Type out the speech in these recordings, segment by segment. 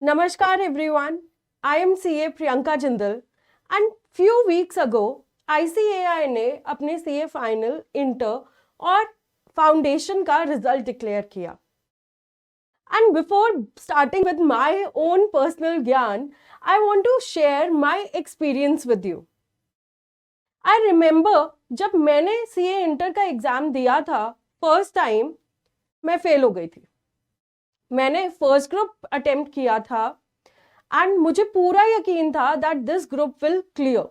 Namaskar everyone, I am CA Priyanka Jindal and few weeks ago ICAI ने अपने CA final, inter और foundation का result declare किया. And before starting with my own personal ज्ञान, I want to share my experience with you. I remember जब मैंने CA inter का exam दिया था फर्स्ट टाइम, मैं फेल हो गई थी. मैंने फर्स्ट ग्रुप अटेम्प्ट किया था एंड मुझे पूरा यकीन था that this group will clear.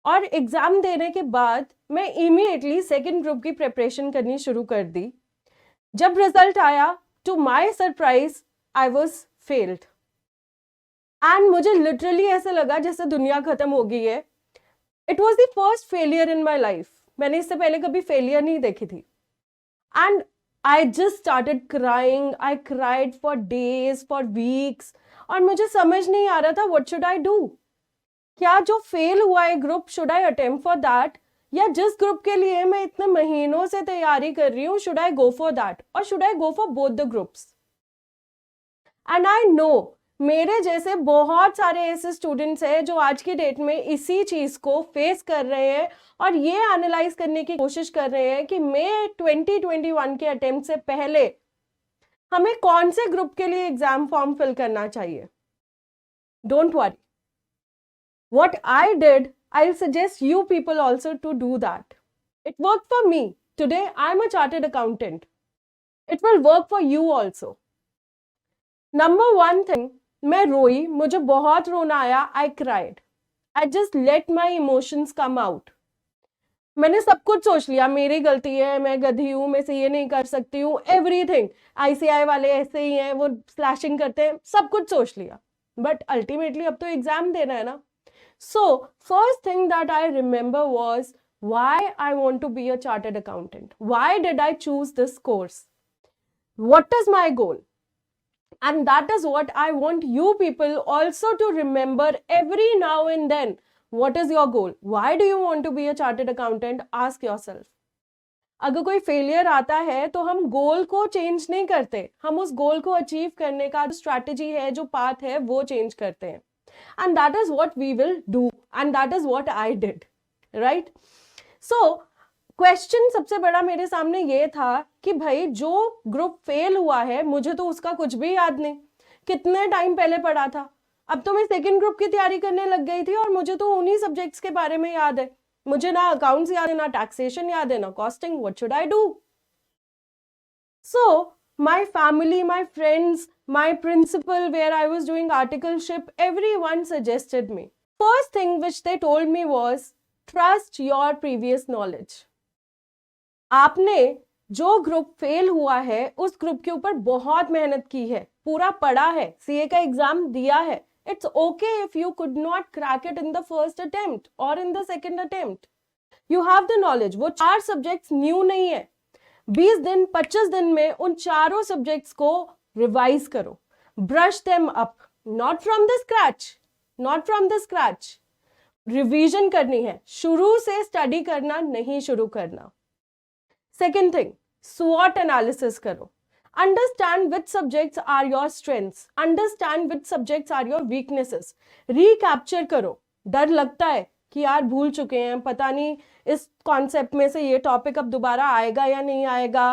और एग्जाम देने के बाद मैं इमीडिएटली सेकंड ग्रुप की प्रिपरेशन करनी शुरू कर दी. जब रिजल्ट आया, to my surprise I was failed and मुझे लिटरली ऐसा लगा जैसे दुनिया खत्म हो गई है. It was the first failure in my life. मैंने इससे पहले कभी फेलियर नहीं देखी थी. And I just started crying. I cried for days, for weeks. और मुझे समझ नहीं आ रहा था what should I do? क्या जो फेल हुआ है group should I attempt for that? या जिस ग्रुप के लिए मैं इतने महीनों से तैयारी कर रही हूँ should I go for that? और should I go for both the groups? And I know मेरे जैसे बहुत सारे ऐसे स्टूडेंट्स हैं जो आज की डेट में इसी चीज को फेस कर रहे हैं और ये एनालाइज करने की कोशिश कर रहे हैं कि मई 2021 के अटेम्प्ट से पहले हमें कौन से ग्रुप के लिए एग्जाम फॉर्म फिल करना चाहिए. Don't worry, what I did, I suggest you people also to do that. It work for me. Today I am a chartered accountant. It will work for you also. Number one thing, मैं रोई, मुझे बहुत रोना आया. I cried. I just let my emotions come out. मैंने सब कुछ सोच लिया, मेरी गलती है, मैं गधी हूँ, मैं से ये नहीं कर सकती हूँ, एवरीथिंग. आईसीआई वाले ऐसे ही हैं, वो स्लैशिंग करते हैं, सब कुछ सोच लिया. बट अल्टीमेटली अब तो एग्जाम देना है ना. So first thing that I remember was why I want to be a chartered accountant. Why did I choose this course? What is my goal? And that is what I want you people also to remember every now and then. What is your goal? Why do you want to be a chartered accountant? Ask yourself. अगर कोई failure आता है तो हम गोल को change नहीं करते, हम उस गोल को अचीव करने का जो स्ट्रैटेजी है, जो पाथ है, वो चेंज करते हैं. And that is what we will do. And that is what I did. Right? So, question सबसे बड़ा मेरे सामने ये था कि भाई जो ग्रुप फेल हुआ है, मुझे तो उसका कुछ भी याद नहीं, कितने टाइम पहले पढ़ा था. अब तो मैं सेकंड ग्रुप की तैयारी करने लग गई थी और मुझे तो उन्हीं सब्जेक्ट्स के बारे में याद है. मुझे ना अकाउंट्स याद है, ना टैक्सेशन याद है, ना costing. What should I do? So my family, my friends, my principal where I was doing articleship, everyone suggested me. First thing which they told me was trust your previous knowledge. आपने जो group fail हुआ है उस group के ऊपर बहुत मेहनत की है, पूरा पढ़ा है, सीए का एग्जाम दिया है. It's okay if you could not crack it in the first attempt और in the second attempt. You have the knowledge. वो 4 सब्जेक्ट्स न्यू नहीं है. 20 दिन 25 दिन में उन चारों सब्जेक्ट्स को रिवाइज करो. Brush them up, not from the scratch, not from the scratch. Revision करनी है, शुरू से स्टडी करना नहीं शुरू करना. Second thing, SWOT analysis करो. Understand which subjects are your strengths. Understand which subjects are your weaknesses. Recapture करो. डर लगता है कि यार भूल चुके हैं, पता नहीं इस कॉन्सेप्ट में से ये टॉपिक अब दोबारा आएगा या नहीं आएगा,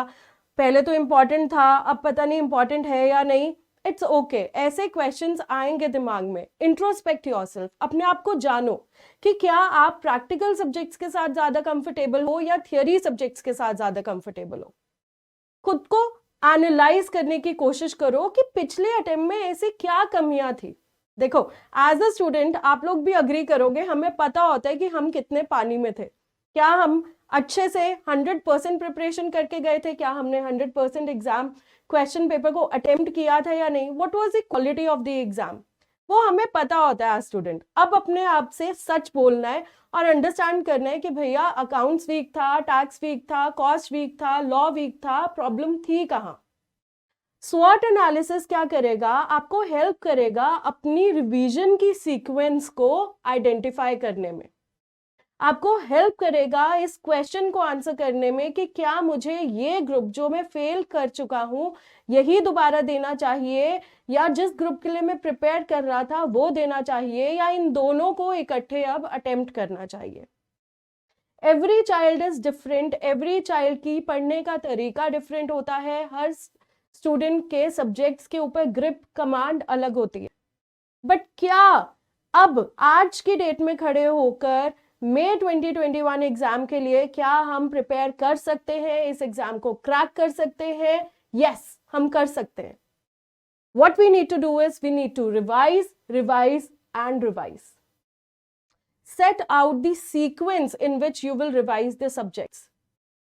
पहले तो इम्पॉर्टेंट था, अब पता नहीं इम्पॉर्टेंट है या नहीं. It's okay. ऐसे क्वेश्चंस आएंगे दिमाग में. Introspect yourself. अपने आप को जानो कि क्या आप प्रैक्टिकल सब्जेक्ट्स के साथ ज्यादा कंफर्टेबल हो या थियरी सब्जेक्ट्स के साथ ज्यादा कंफर्टेबल हो. खुद को एनालाइज करने की कोशिश करो कि पिछले अटेम्प्ट में ऐसी क्या कमियां थी. देखो, एज अ स्टूडेंट आप लोग भी अग्री करोगे, हमें पता होता है कि हम कितने पानी में थे. क्या हम अच्छे से 100% प्रिपरेशन करके गए थे? क्या हमने 100% एग्जाम क्वेश्चन पेपर को अटेम्प्ट किया था या नहीं? What was the quality of the exam? वो हमें पता होता है एज स्टूडेंट. अब अपने आप से सच बोलना है और अंडरस्टैंड करना है कि भैया अकाउंट्स वीक था, टैक्स वीक था, कॉस्ट वीक था, लॉ वीक था, प्रॉब्लम थी कहाँ. स्वॉट एनालिसिस क्या करेगा? आपको हेल्प करेगा अपनी रिवीजन की सीक्वेंस को आइडेंटिफाई करने में. आपको हेल्प करेगा इस क्वेश्चन को आंसर करने में कि क्या मुझे ये ग्रुप जो मैं फेल कर चुका हूं यही दोबारा देना चाहिए, या जिस ग्रुप के लिए मैं प्रिपेयर कर रहा था वो देना चाहिए, या इन दोनों को इकट्ठे अब अटेम्प्ट करना चाहिए। Every child is different, every child की पढ़ने का तरीका डिफरेंट होता है, हर स्टूडेंट के सब्जेक्ट्स के ऊपर ग्रिप कमांड अलग होती है। बट क्या अब आज की डेट में खड़े होकर मई 2021 एग्जाम के लिए क्या हम प्रिपेयर कर सकते हैं, इस एग्जाम को क्रैक कर सकते हैं? यस, हम कर सकते हैं। What we need to do is we need to revise, revise and revise. Set out the sequence in which you will revise the subjects.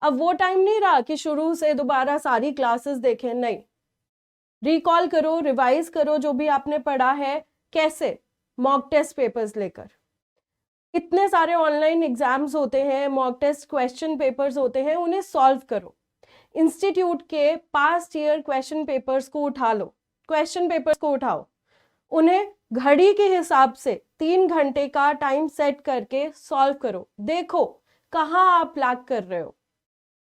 अब वो टाइम नहीं रहा कि शुरू से दोबारा सारी क्लासेस देखें, नहीं। रिकॉल करो, रिवाइज करो जो भी आपने पढ़ा है। कैसे? मॉक टेस्ट पेपर्स लेकर। इतने सारे ऑनलाइन एग्जाम्स होते हैं, मॉक टेस्ट क्वेश्चन पेपर्स होते हैं, उन्हें सॉल्व करो। इंस्टीट्यूट के पास्ट ईयर क्वेश्चन पेपर्स को उठा लो, क्वेश्चन पेपर्स को उठाओ, उन्हें घड़ी के हिसाब से 3 घंटे का टाइम सेट करके सॉल्व करो। देखो कहाँ आप लैक कर रहे हो,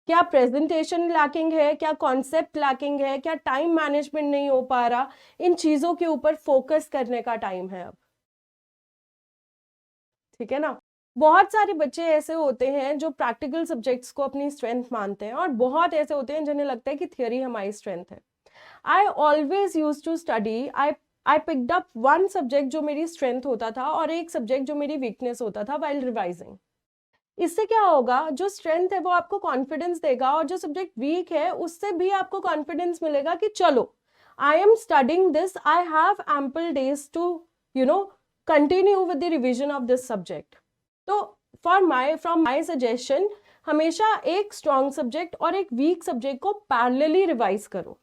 क्या प्रेजेंटेशन लैकिंग है, क्या कॉन्सेप्ट लैकिंग है, क्या टाइम मैनेजमेंट नहीं हो पा रहा। इन चीजों के ऊपर फोकस करने का टाइम है अब, ठीक है ना। बहुत सारे बच्चे ऐसे होते हैं जो प्रैक्टिकल सब्जेक्ट्स को अपनी स्ट्रेंथ मानते हैं, और बहुत ऐसे होते हैं जिन्हें लगता है कि थियोरी हमारी स्ट्रेंथ है। I always use to study, I picked up one subject जो मेरी स्ट्रेंथ होता था और एक सब्जेक्ट जो मेरी वीकनेस होता था वाइल रिवाइजिंग। इससे क्या होगा, जो स्ट्रेंथ है वो आपको कॉन्फिडेंस देगा, और जो सब्जेक्ट वीक है उससे भी आपको कॉन्फिडेंस मिलेगा कि चलो I am studying this, I have ample days to continue with the revision of this subject. तो फ्रॉम माई सजेशन, हमेशा एक स्ट्रॉन्ग सब्जेक्ट और एक वीक सब्जेक्ट को पैरेलली रिवाइज करो।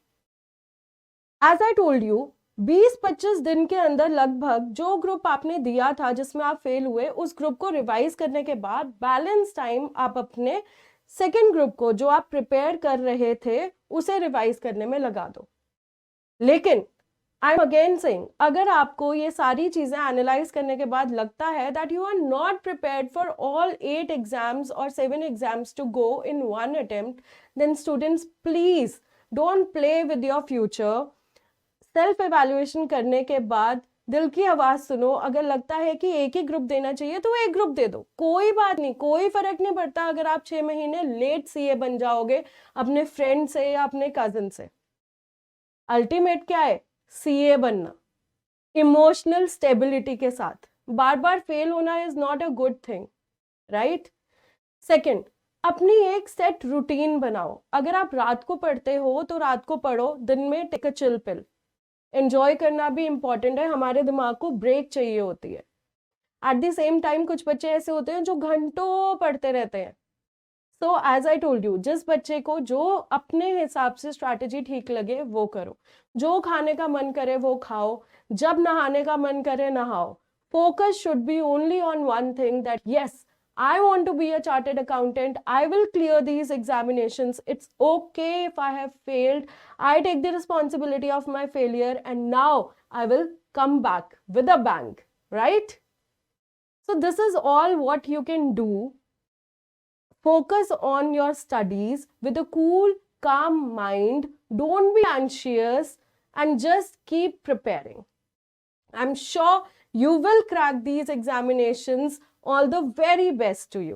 एज आई टोल्ड यू, 20-25 दिन के अंदर लगभग जो ग्रुप आपने दिया था जिसमें आप फेल हुए, उस ग्रुप को रिवाइज करने के बाद बैलेंस टाइम आप अपने सेकेंड ग्रुप को जो आप प्रिपेयर कर रहे थे उसे रिवाइज करने में लगा दो। लेकिन आई एम अगेन सेइंग, अगर आपको ये सारी चीजें एनालाइज करने के बाद लगता है that you are not prepared for all 8 exams और 7 exams to go in one attempt, then students please don't play with your future. Self evaluation करने के बाद दिल की आवाज सुनो। अगर लगता है कि एक ही ग्रुप देना चाहिए तो एक ग्रुप दे दो, कोई बात नहीं, कोई फर्क नहीं पड़ता अगर आप 6 महीने लेट सीए बन जाओगे अपने फ्रेंड से या अपने कजिन से। अल्टीमेट क्या है? सीए बनना इमोशनल स्टेबिलिटी के साथ। बार बार फेल होना is not a good thing, right. Second, अपनी एक सेट रूटीन बनाओ। अगर आप रात को पढ़ते हो तो रात को पढ़ो, दिन में take a chill pill. Enjoy करना भी इंपॉर्टेंट है, हमारे दिमाग को ब्रेक चाहिए होती है। एट द सेम टाइम कुछ बच्चे ऐसे होते हैं जो घंटों पढ़ते रहते हैं। So as I told you, जिस बच्चे को जो अपने हिसाब से स्ट्रैटेजी ठीक लगे वो करो। जो खाने का मन करे वो खाओ, जब नहाने का मन करे नहाओ। Focus should be only on one thing, that yes I want to be a chartered accountant. I will clear these examinations. It's okay if I have failed. I take the responsibility of my failure, and now I will come back with a bang, right? So this is all what you can do. Focus on your studies with a cool, calm mind. Don't be anxious and just keep preparing. I'm sure you will crack these examinations. All the very best to you.